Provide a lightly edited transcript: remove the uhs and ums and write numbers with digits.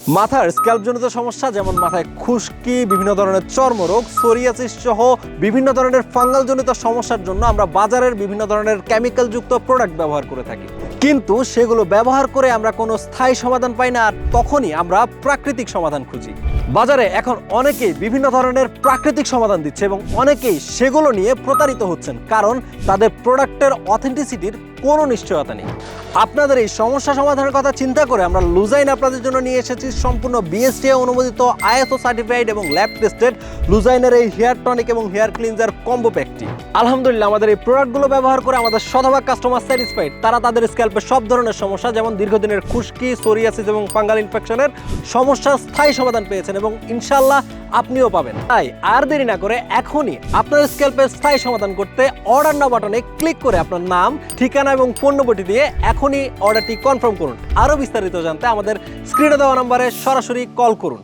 মাথার স্ক্যাল্পজনিত সমস্যা যেমন মাথায় খুশকি, বিভিন্ন ধরনের চর্মরোগ, সোরিয়াসিস সহ বিভিন্ন ধরনের ফাঙ্গালজনিত সমস্যার জন্য আমরা বাজারের বিভিন্ন ধরনের কেমিক্যালযুক্ত প্রোডাক্ট ব্যবহার করে থাকি, কিন্তু সেগুলো ব্যবহার করে আমরা কোনো স্থায়ী সমাধান পাই না। আর তখনই আমরা প্রাকৃতিক সমাধান খুঁজি। বাজারে এখন অনেকেই বিভিন্ন ধরনের প্রাকৃতিক সমাধান দিচ্ছে এবং অনেকেই সেগুলো নিয়ে প্রতারিত হচ্ছেন, কারণ তাদের প্রোডাক্টের অথেন্টিসিটির কোনো নিশ্চয়তা নেই। আপনাদের এই সমস্যা সমাধানের কথা চিন্তা করে আমরা লুজাইন আপনাদের জন্য নিয়ে এসেছি সম্পূর্ণ বিএসটিআই অনুমোদিত, আইএসও সার্টিফাইড এবং ল্যাব টেস্টেড লুজাইনের এই হেয়ার টনিক এবং হেয়ার ক্লিনজার কম্বো প্যাকটি। আলহামদুলিল্লাহ আমাদের এই প্রোডাক্টগুলো ব্যবহার করে আমাদের শতভাগ কাস্টমার স্যাটিসফাইড। তারা তাদের স্ক্যাল্পে সব ধরনের সমস্যা যেমন দীর্ঘদিনের খুশকি, সোরিয়াসিস এবং ফাঙ্গাল ইনফেকশনের সমস্যার স্থায়ী সমাধান পেয়েছেন এবং ইনশাআল্লাহ আপনিও পাবেন। তাই আর দেরি না করে এখনই আপনার স্ক্যাল্পের স্থায়ী সমাধান করতে অর্ডার নাও বাটনে ক্লিক করে আপনার নাম, ঠিকানা এবং ফোন নম্বরটি দিয়ে এখনই অর্ডারটি কনফার্ম করুন। আরও বিস্তারিত জানতে আমাদের স্ক্রিনে দেওয়া নম্বরে সরাসরি কল করুন।